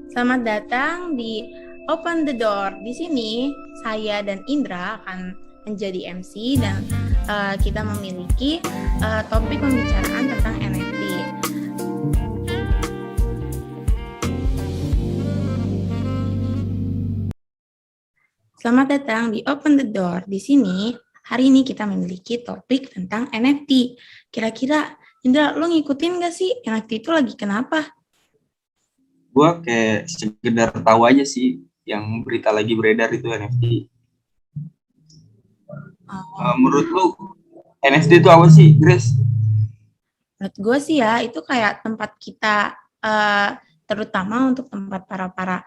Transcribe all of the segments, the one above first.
Selamat datang di Open the Door. Di sini saya dan Indra akan menjadi MC dan kita memiliki topik pembicaraan tentang NFT. Selamat datang di Open the Door. Di sini hari ini kita memiliki topik tentang NFT. Kira-kira Indra, lo ngikutin gak sih NFT itu lagi kenapa? Gue kayak sekedar tahu aja sih yang berita lagi beredar itu NFT. Menurut lu NFT itu apa sih, Grace? Menurut gue sih ya, itu kayak tempat kita, terutama untuk tempat para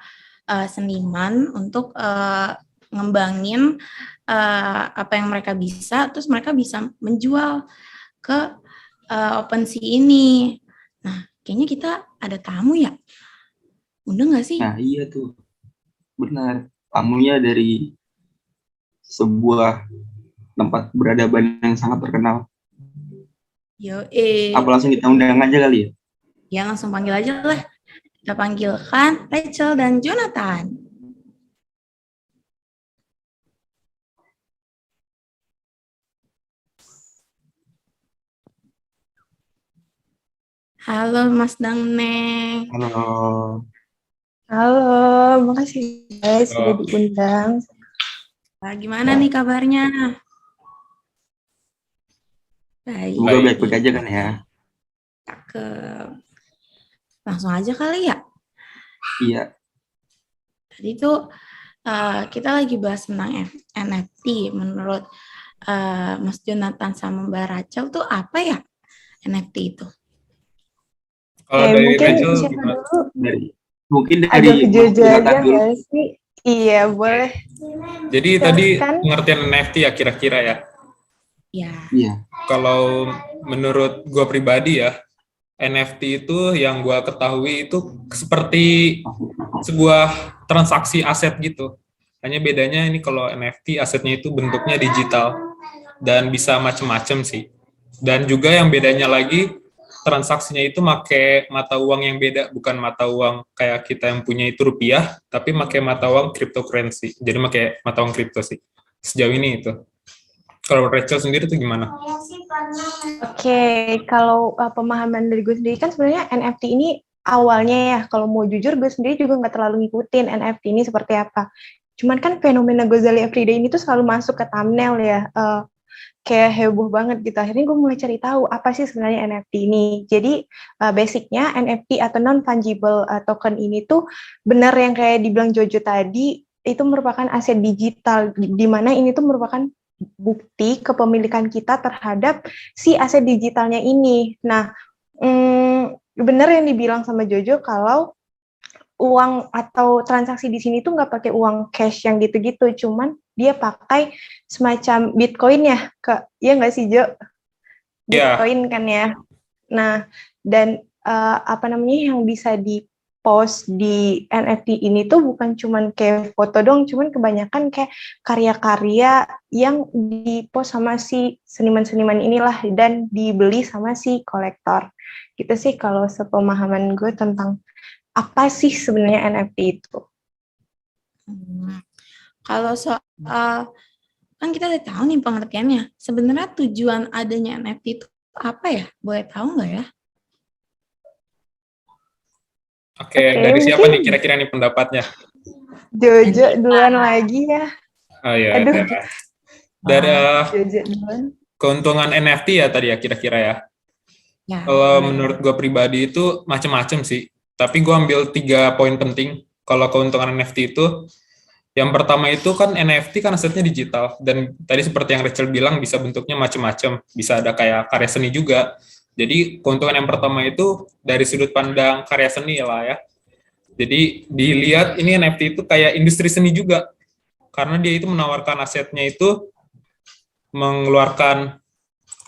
seniman untuk ngembangin apa yang mereka bisa, terus mereka bisa menjual ke OpenSea ini. Nah, kayaknya kita ada tamu ya? Undang nggak sih? Nah iya tuh, benar. Tamunya dari sebuah tempat peradaban yang sangat terkenal. Yo, Apa langsung kita undang aja kali ya? ya langsung panggil aja lah. Kita panggilkan Rachel dan Jonathan. Halo Mas Dangneng. Halo. Halo, makasih guys sudah diundang. Gimana nih kabarnya? Baik. Semoga baik-baik aja kan ya? Cakep. Langsung aja kali ya. Iya. Tadi tuh kita lagi bahas tentang NFT. Menurut Mas Jonathan sama Mbak Rachel tuh apa ya NFT itu? Kalau dari mungkin Rachel siapa dulu? Mungkin dari agak Jojo aja dulu. nggak sih? Iya, boleh. Jadi tadi pengertian NFT ya kira-kira ya? Iya. Kalau menurut gue pribadi ya, NFT itu yang gue ketahui itu seperti sebuah transaksi aset gitu. Hanya bedanya ini kalau NFT asetnya itu bentuknya digital dan bisa macam-macam sih. Dan juga yang bedanya lagi transaksinya itu pakai mata uang yang beda, bukan mata uang kayak kita yang punya itu rupiah, tapi pakai mata uang cryptocurrency. Jadi pakai mata uang kripto sih. Sejauh ini itu. Kalau Rachel sendiri tuh gimana? Oke, kalau pemahaman dari gue sendiri kan sebenarnya NFT ini awalnya ya, kalau mau jujur gue sendiri juga nggak terlalu ngikutin NFT ini seperti apa. Cuman kan fenomena Gozali Everyday ini tuh selalu masuk ke thumbnail ya, kayak heboh banget gitu. Akhirnya gue mulai cari tahu apa sih sebenarnya NFT ini. Jadi basicnya NFT atau non-fungible token ini tuh benar yang kayak dibilang Jojo tadi, itu merupakan aset digital, di mana ini tuh merupakan bukti kepemilikan kita terhadap si aset digitalnya ini. Nah, benar yang dibilang sama Jojo kalau uang atau transaksi di sini tuh nggak pakai uang cash yang gitu-gitu, cuman dia pakai semacam Bitcoin ya, ya nggak sih Jo? Bitcoin kan ya. Nah, dan apa namanya yang bisa di-post di NFT ini tuh bukan cuman kayak foto dong, cuman kebanyakan kayak karya-karya yang di-post sama si seniman-seniman inilah dan dibeli sama si kolektor. Gitu sih kalau sepemahaman gue tentang apa sih sebenarnya NFT itu. Kalau soal kan kita udah tahu nih pengertiannya. Sebenarnya tujuan adanya NFT itu apa ya? Boleh tahu nggak ya? Oke, dari siapa nih kira-kira nih pendapatnya? Jojo duluan lagi ya. Oh iya. Aduh. Dari keuntungan NFT ya tadi ya kira-kira ya. Kalau menurut gue pribadi itu macam-macam sih. Tapi gue ambil 3 poin penting. Kalau keuntungan NFT itu, yang pertama itu kan NFT kan asetnya digital. Dan tadi seperti yang Rachel bilang bisa bentuknya macam-macam. Bisa ada kayak karya seni juga. Jadi keuntungan yang pertama itu dari sudut pandang karya seni lah ya. Jadi dilihat ini NFT itu kayak industri seni juga. Karena dia itu menawarkan asetnya itu mengeluarkan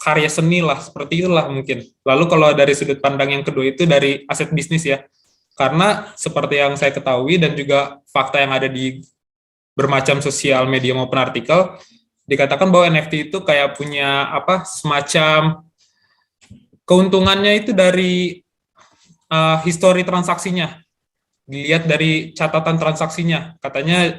karya seni lah, seperti itulah mungkin. Lalu kalau dari sudut pandang yang kedua itu dari aset bisnis ya. Karena seperti yang saya ketahui dan juga fakta yang ada di bermacam sosial media maupun artikel, dikatakan bahwa NFT itu kayak punya semacam keuntungannya itu dari histori transaksinya. dilihat dari catatan transaksinya. Katanya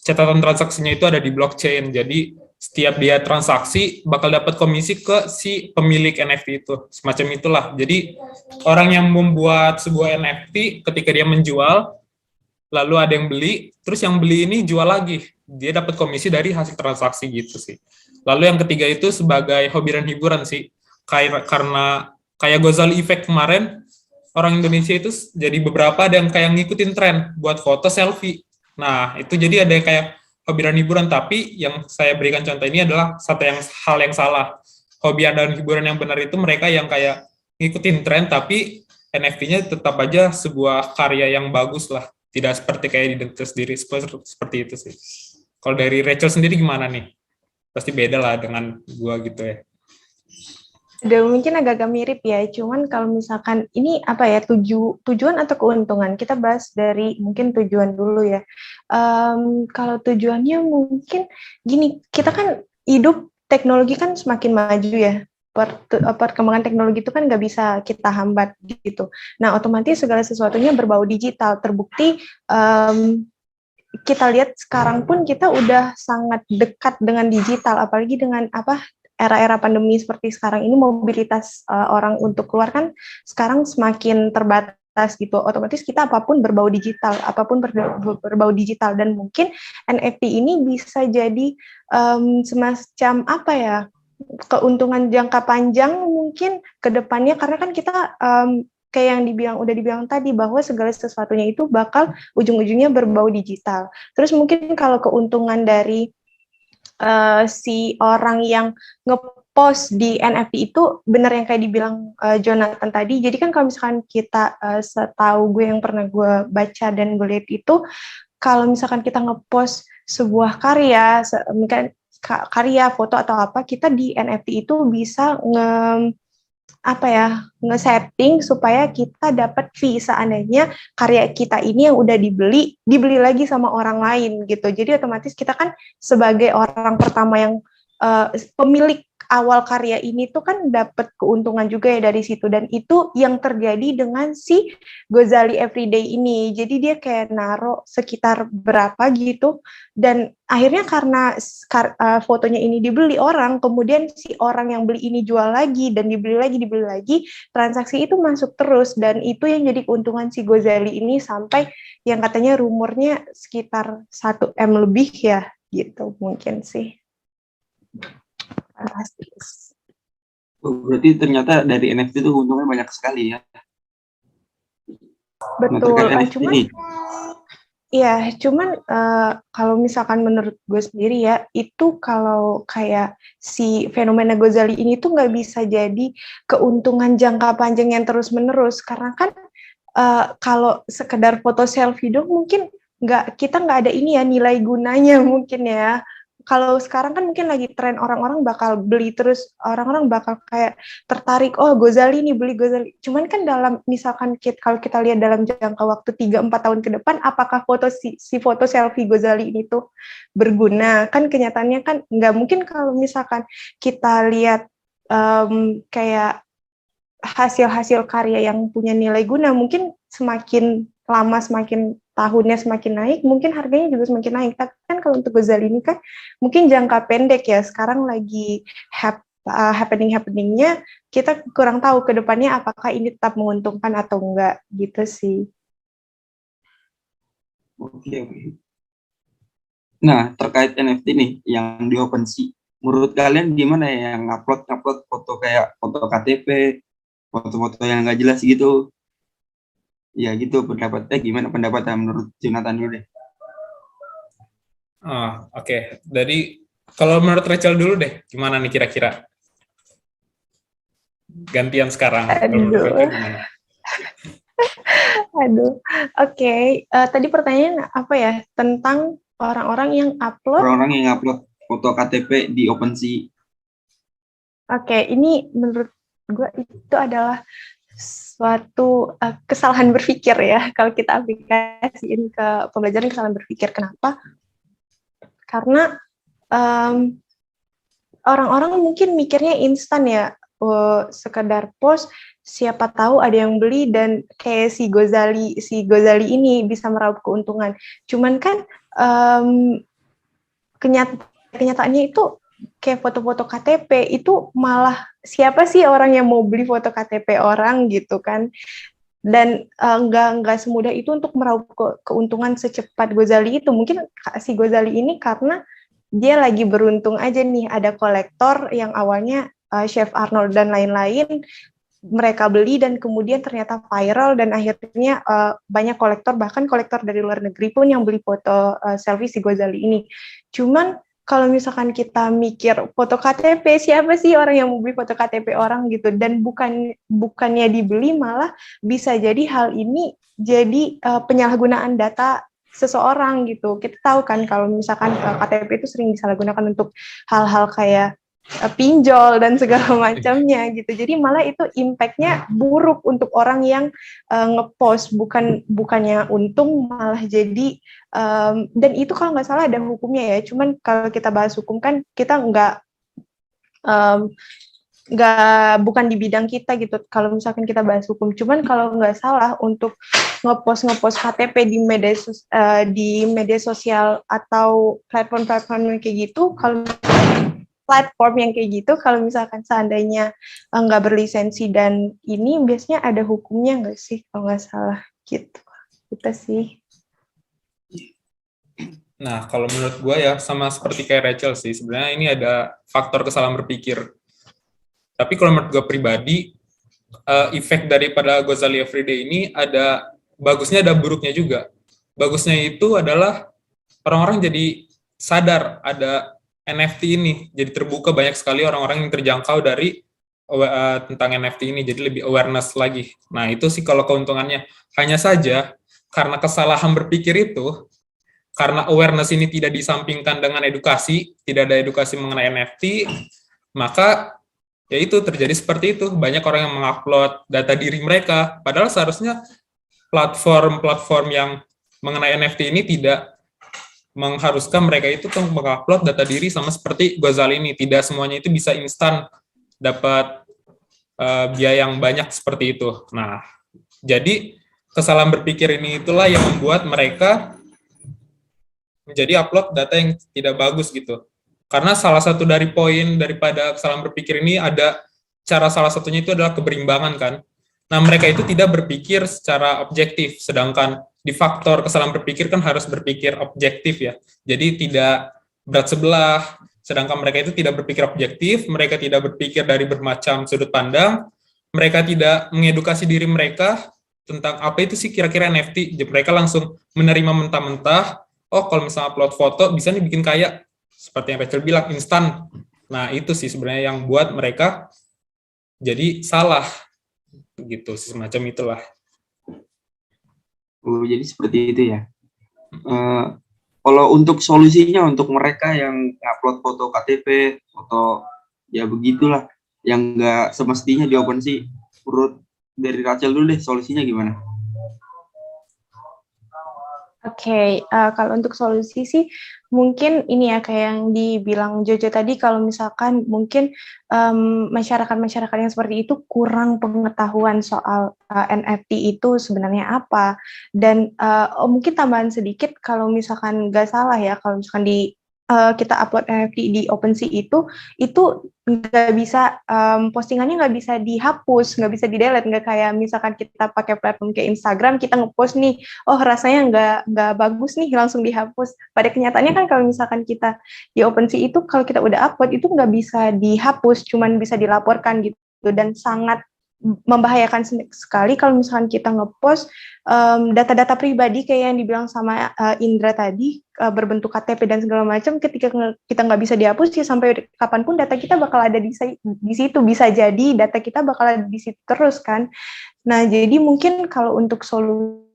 catatan transaksinya itu ada di blockchain. Jadi setiap dia transaksi bakal dapat komisi ke si pemilik NFT itu. Semacam itulah. Jadi orang yang membuat sebuah NFT ketika dia menjual, lalu ada yang beli, terus yang beli ini jual lagi. Dia dapat komisi dari hasil transaksi gitu sih. Lalu yang ketiga itu sebagai hobi dan hiburan sih. Karena kayak Gozali Effect kemarin, orang Indonesia itu jadi beberapa ada yang kayak ngikutin tren buat foto selfie. Nah, itu jadi ada yang kayak hobi dan hiburan, tapi yang saya berikan contoh ini adalah hal yang salah. Hobi dan hiburan yang benar itu mereka yang kayak ngikutin tren, tapi NFT-nya tetap aja sebuah karya yang bagus lah. Tidak seperti kayak di diri sendiri, seperti itu sih. Kalau dari Rachel sendiri gimana nih? Pasti beda lah dengan gua gitu ya. Dan mungkin agak-agak mirip ya, cuman kalau misalkan ini apa ya, tujuan atau keuntungan, kita bahas dari mungkin tujuan dulu ya. Kalau tujuannya mungkin gini, kita kan hidup, teknologi kan semakin maju ya, perkembangan teknologi itu kan nggak bisa kita hambat gitu. Nah, otomatis segala sesuatunya berbau digital. Terbukti kita lihat sekarang pun kita udah sangat dekat dengan digital, apalagi dengan era-era pandemi seperti sekarang ini, mobilitas orang untuk keluar kan sekarang semakin terbatas gitu. Otomatis kita apapun berbau digital, dan mungkin NFT ini bisa jadi semacam keuntungan jangka panjang mungkin ke depannya, karena kan kita kayak yang udah dibilang tadi, bahwa segala sesuatunya itu bakal ujung-ujungnya berbau digital. Terus mungkin kalau keuntungan dari si orang yang ngepost di NFT itu benar yang kayak dibilang Jonathan tadi. Jadi kan kalau misalkan kita, setahu gue yang pernah gue baca dan gue lihat itu, kalau misalkan kita ngepost sebuah karya, foto atau apa, kita di NFT itu bisa nge-setting supaya kita dapat fee seandainya karya kita ini yang udah dibeli lagi sama orang lain gitu. Jadi otomatis kita kan sebagai orang pertama yang pemilik awal karya ini tuh kan dapat keuntungan juga ya dari situ, dan itu yang terjadi dengan si Gozali Everyday ini. Jadi dia kayak naruh sekitar berapa gitu, dan akhirnya karena fotonya ini dibeli orang, kemudian si orang yang beli ini jual lagi dan dibeli lagi, transaksi itu masuk terus, dan itu yang jadi keuntungan si Gozali ini sampai yang katanya rumornya sekitar 1 M lebih ya gitu mungkin sih. Fantastis. Berarti ternyata dari NFT itu untungnya banyak sekali ya. Betul. Cuman kalau misalkan menurut gue sendiri ya, itu kalau kayak si fenomena Gozali ini tuh nggak bisa jadi keuntungan jangka panjang yang terus-menerus, karena kan kalau sekedar foto selfie dong mungkin kita nggak ada ini ya, nilai gunanya mungkin ya. Kalau sekarang kan mungkin lagi tren, orang-orang bakal beli terus, orang-orang bakal kayak tertarik, oh Gozali nih, beli Gozali. Cuman kan misalkan kalau kita lihat dalam jangka waktu 3-4 tahun ke depan, apakah si foto selfie Gozali ini tuh berguna? Kan kenyataannya kan nggak mungkin. Kalau misalkan kita lihat kayak hasil-hasil karya yang punya nilai guna, mungkin semakin lama, semakin tahunnya semakin naik, mungkin harganya juga semakin naik. Tapi kan kalau untuk Gozali ini kan mungkin jangka pendek ya, sekarang lagi happening-nya, kita kurang tahu ke depannya apakah ini tetap menguntungkan atau enggak, gitu sih. Oke. Nah, terkait NFT nih, yang di OpenSea, menurut kalian gimana ya yang upload foto kayak foto KTP, foto-foto yang nggak jelas gitu? Ya gitu, pendapatnya gimana pendapatnya menurut Jonathan dulu deh. Oke. Jadi kalau menurut Rachel dulu deh, gimana nih kira-kira? Gantian sekarang. Oke. Tadi pertanyaan apa ya? Tentang orang-orang yang upload foto KTP di OpenSea. Oke, ini menurut gue itu adalah suatu kesalahan berpikir ya, kalau kita aplikasiin ke pembelajaran, kesalahan berpikir. Kenapa? Karena orang-orang mungkin mikirnya instan ya, sekedar post siapa tahu ada yang beli dan kayak si Gozali ini bisa meraup keuntungan. Cuman kan kenyataannya itu kayak foto-foto KTP itu malah siapa sih orang yang mau beli foto KTP orang gitu kan. Dan nggak semudah itu untuk meraup keuntungan secepat Gozali itu. Mungkin si Gozali ini karena dia lagi beruntung aja nih, ada kolektor yang awalnya Chef Arnold dan lain-lain, mereka beli dan kemudian ternyata viral dan akhirnya banyak kolektor, bahkan kolektor dari luar negeri pun yang beli foto selfie si Gozali ini. Cuman kalau misalkan kita mikir foto KTP, siapa sih orang yang mau beli foto KTP orang gitu, dan bukannya dibeli, malah bisa jadi hal ini jadi penyalahgunaan data seseorang gitu. Kita tahu kan kalau misalkan KTP itu sering disalahgunakan untuk hal-hal kayak pinjol dan segala macamnya gitu. Jadi malah itu impact-nya buruk untuk orang yang ngepost, bukannya untung malah jadi dan itu kalau nggak salah ada hukumnya ya. Cuman kalau kita bahas hukum kan kita bukan di bidang kita gitu. Kalau misalkan kita bahas hukum, cuman kalau nggak salah untuk ngepost KTP di media sosial atau platform kayak gitu, platform yang kayak gitu, kalau misalkan seandainya nggak berlisensi dan ini biasanya ada hukumnya nggak sih kalau nggak salah gitu. Kita sih. Nah, kalau menurut gue ya sama seperti kayak Rachel sih, sebenarnya ini ada faktor kesalahan berpikir. Tapi kalau menurut gue pribadi, efek daripada Gozali Everyday ini ada bagusnya, ada buruknya juga. Bagusnya itu adalah orang-orang jadi sadar ada NFT ini, jadi terbuka banyak sekali orang-orang yang terjangkau dari tentang NFT ini, jadi lebih awareness lagi. Nah, itu sih kalau keuntungannya. Hanya saja, karena kesalahan berpikir itu, karena awareness ini tidak disampingkan dengan edukasi, tidak ada edukasi mengenai NFT, maka ya itu terjadi seperti itu. Banyak orang yang mengupload data diri mereka, padahal seharusnya platform-platform yang mengenai NFT ini tidak mengharuskan mereka itu untuk mengupload data diri sama seperti Gozali ini. Tidak semuanya itu bisa instan dapat biaya yang banyak seperti itu. Nah, jadi kesalahan berpikir ini itulah yang membuat mereka menjadi upload data yang tidak bagus gitu. Karena salah satu dari poin daripada kesalahan berpikir ini ada salah satunya itu adalah keberimbangan kan. Nah, mereka itu tidak berpikir secara objektif, sedangkan di faktor kesalahan berpikir kan harus berpikir objektif ya. Jadi tidak berat sebelah, sedangkan mereka itu tidak berpikir objektif, mereka tidak berpikir dari bermacam sudut pandang, mereka tidak mengedukasi diri mereka tentang apa itu sih kira-kira NFT. Mereka langsung menerima mentah-mentah, oh kalau misalnya upload foto bisa nih bikin kaya, seperti yang Rachel bilang, instan. Nah itu sih sebenarnya yang buat mereka jadi salah, gitu, semacam itulah. Oh, jadi seperti itu ya. Kalau untuk solusinya untuk mereka yang upload foto KTP, foto ya begitulah, yang nggak semestinya di OpenSea, menurut dari Rachel dulu deh, solusinya gimana? Oke, kalau untuk solusi sih mungkin ini ya kayak yang dibilang Jojo tadi, kalau misalkan mungkin masyarakat-masyarakat yang seperti itu kurang pengetahuan soal NFT itu sebenarnya apa, dan mungkin tambahan sedikit kalau misalkan nggak salah ya, kalau misalkan kita upload NFT di OpenSea itu nggak bisa, postingannya nggak bisa dihapus, nggak bisa di-delete, nggak kayak misalkan kita pakai platform kayak Instagram, kita ngepost nih, oh rasanya nggak bagus nih, langsung dihapus. Pada kenyataannya kan kalau misalkan kita di OpenSea itu, kalau kita udah upload itu nggak bisa dihapus, cuman bisa dilaporkan gitu, dan sangat membahayakan sekali kalau misalkan kita ngepost data-data pribadi kayak yang dibilang sama Indra tadi, berbentuk KTP dan segala macam. Ketika kita nggak bisa dihapus ya sampai kapanpun data kita bakal ada di situ, bisa jadi data kita bakal ada di situ terus kan. Nah jadi mungkin kalau untuk solusinya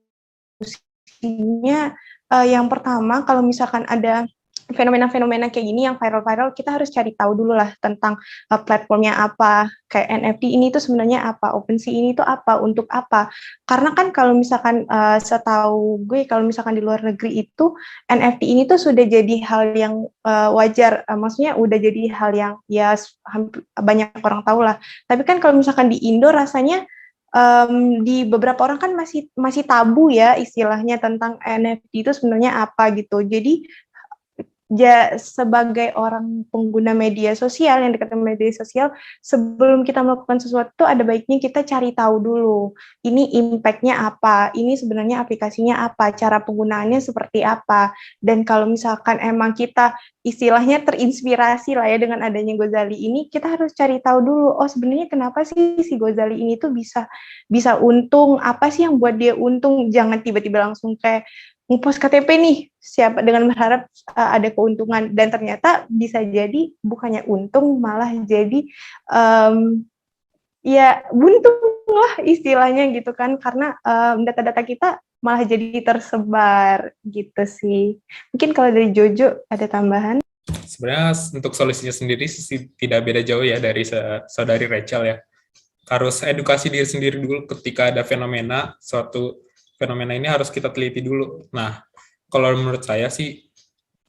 yang pertama, kalau misalkan ada fenomena-fenomena kayak gini yang viral-viral, kita harus cari tahu dulu lah tentang platformnya apa, kayak NFT ini tuh sebenarnya apa, OpenSea ini tuh apa, untuk apa. Karena kan kalau misalkan setahu gue, kalau misalkan di luar negeri itu NFT ini tuh sudah jadi hal yang wajar, maksudnya udah jadi hal yang ya banyak orang tahu lah. Tapi kan kalau misalkan di Indo rasanya di beberapa orang kan masih tabu ya istilahnya tentang NFT itu sebenarnya apa gitu. Jadi sebagai orang pengguna media sosial yang dekat dengan media sosial, sebelum kita melakukan sesuatu ada baiknya kita cari tahu dulu. Ini impact-nya apa? Ini sebenarnya aplikasinya apa? Cara penggunaannya seperti apa? Dan kalau misalkan emang kita istilahnya terinspirasi lah ya dengan adanya Gozali ini, kita harus cari tahu dulu. Oh sebenarnya kenapa sih si Gozali ini tuh bisa untung? Apa sih yang buat dia untung? Jangan tiba-tiba langsung kayak ngepost KTP nih, siapa dengan berharap ada keuntungan, dan ternyata bisa jadi bukannya untung malah jadi ya buntung lah istilahnya gitu kan, karena data-data kita malah jadi tersebar gitu sih. Mungkin kalau dari Jojo ada tambahan? Sebenarnya untuk solusinya sendiri sih tidak beda jauh ya dari saudari Rachel ya. Harus edukasi diri sendiri dulu ketika ada suatu fenomena ini harus kita teliti dulu. Nah, kalau menurut saya sih,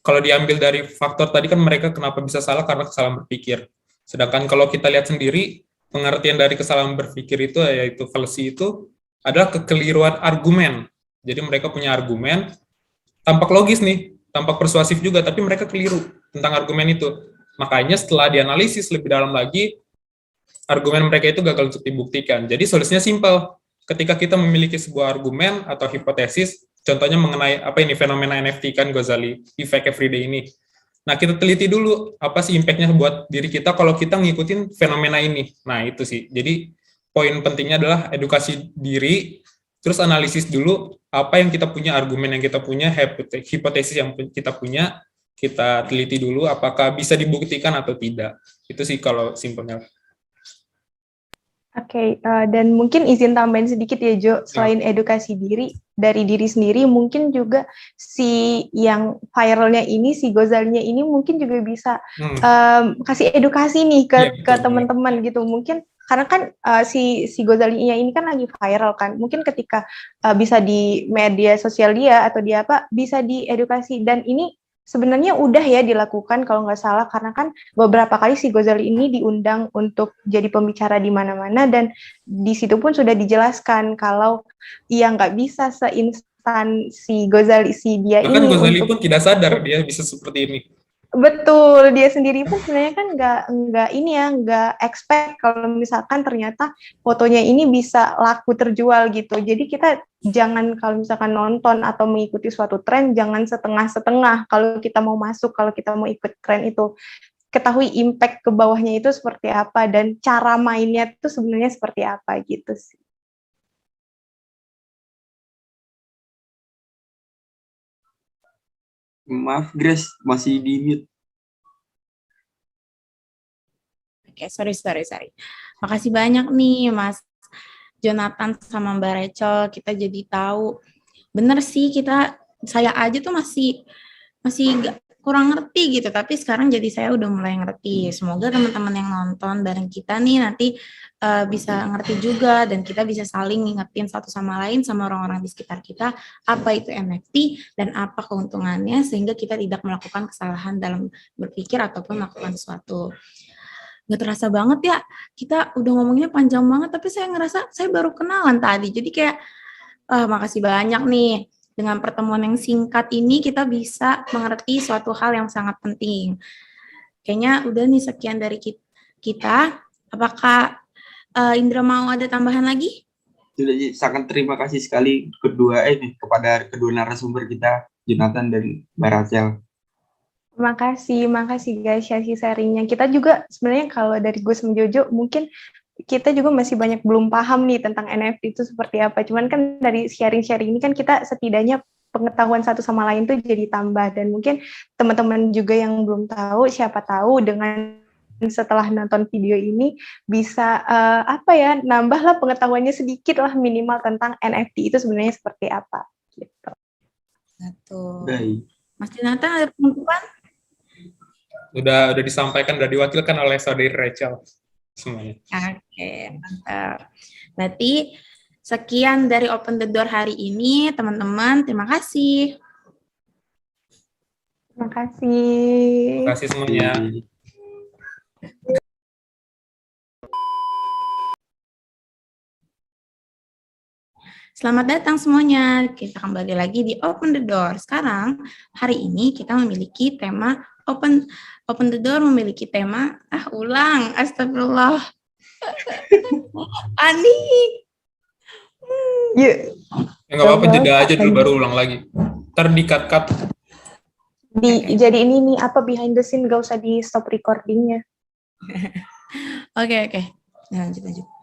kalau diambil dari faktor tadi kan mereka kenapa bisa salah karena kesalahan berpikir. Sedangkan kalau kita lihat sendiri, pengertian dari kesalahan berpikir itu yaitu fallacy itu adalah kekeliruan argumen. Jadi mereka punya argumen, tampak logis nih, tampak persuasif juga, tapi mereka keliru tentang argumen itu. Makanya setelah dianalisis lebih dalam lagi, argumen mereka itu gagal untuk dibuktikan. Jadi solusinya simpel. Ketika kita memiliki sebuah argumen atau hipotesis, contohnya mengenai apa ini fenomena NFT kan Gozali Effect Everyday ini. Nah, kita teliti dulu apa sih impact-nya buat diri kita kalau kita ngikutin fenomena ini. Nah, itu sih. Jadi poin pentingnya adalah edukasi diri, terus analisis dulu apa yang kita punya, argumen yang kita punya, hipotesis yang kita punya, kita teliti dulu apakah bisa dibuktikan atau tidak. Itu sih kalau simpelnya. Oke, dan mungkin izin tambahin sedikit ya Jo, selain edukasi diri, dari diri sendiri, mungkin juga si yang viralnya ini, si Gozalinya ini mungkin juga bisa kasih edukasi nih ke teman-teman gitu. Mungkin karena kan si Gozalinya ini kan lagi viral kan, mungkin ketika bisa di media sosial dia atau dia apa, bisa diedukasi, dan ini sebenarnya udah ya dilakukan kalau nggak salah, karena kan beberapa kali si Gozali ini diundang untuk jadi pembicara di mana-mana, dan di situ pun sudah dijelaskan kalau ia nggak bisa seinstan si Gozali si dia bahkan ini. Gozali pun tidak sadar dia bisa seperti ini. Betul, dia sendiri pun sebenarnya kan nggak expect kalau misalkan ternyata fotonya ini bisa laku terjual gitu. Jadi kita jangan kalau misalkan nonton atau mengikuti suatu tren, jangan setengah-setengah kalau kita mau masuk, kalau kita mau ikut tren itu. Ketahui impact ke bawahnya itu seperti apa dan cara mainnya itu sebenarnya seperti apa gitu sih. Maaf Grace, masih di mute. Oke, sorry. Makasih banyak nih Mas Jonathan sama Mbak Rachel, kita jadi tahu. Bener sih, saya aja tuh masih kurang ngerti gitu, tapi sekarang jadi saya udah mulai ngerti. Semoga teman-teman yang nonton bareng kita nih nanti bisa ngerti juga, dan kita bisa saling ngingetin satu sama lain sama orang-orang di sekitar kita apa itu NFT dan apa keuntungannya, sehingga kita tidak melakukan kesalahan dalam berpikir ataupun melakukan sesuatu. Nggak terasa banget ya, kita udah ngomongnya panjang banget, tapi saya ngerasa saya baru kenalan tadi, jadi kayak makasih banyak nih. Dengan pertemuan yang singkat ini kita bisa mengerti suatu hal yang sangat penting. Kayaknya udah nih sekian dari kita. Apakah Indra mau ada tambahan lagi? Sudah, sangat terima kasih sekali kepada kedua narasumber kita, Jonathan dan Mbak Rachel. Makasih guys sharing-nya. Kita juga sebenarnya kalau dari Gus sama Jojo mungkin kita juga masih banyak belum paham nih tentang NFT itu seperti apa. Cuman kan dari sharing-sharing ini kan kita setidaknya pengetahuan satu sama lain tuh jadi tambah, dan mungkin teman-teman juga yang belum tahu, siapa tahu dengan setelah nonton video ini bisa nambahlah pengetahuannya sedikit lah minimal tentang NFT itu sebenarnya seperti apa gitu. Satu. Baik. Mas Jonathan ada pengumuman? Udah disampaikan, udah diwakilkan oleh saudari Rachel semuanya. Oke, mantap. Berarti sekian dari Open the Door hari ini, teman-teman. Terima kasih. Terima kasih. Terima kasih semuanya. Selamat datang semuanya. Kita kembali lagi di Open the Door. Sekarang hari ini kita memiliki tema Open the Door memiliki tema astagfirullah. Ani. Enggak apa-apa, jeda aja dulu baru ulang lagi. Ntar di-cut. Jadi ini nih apa behind the scene, gak usah di stop recordingnya. Oke. Nah, lanjut.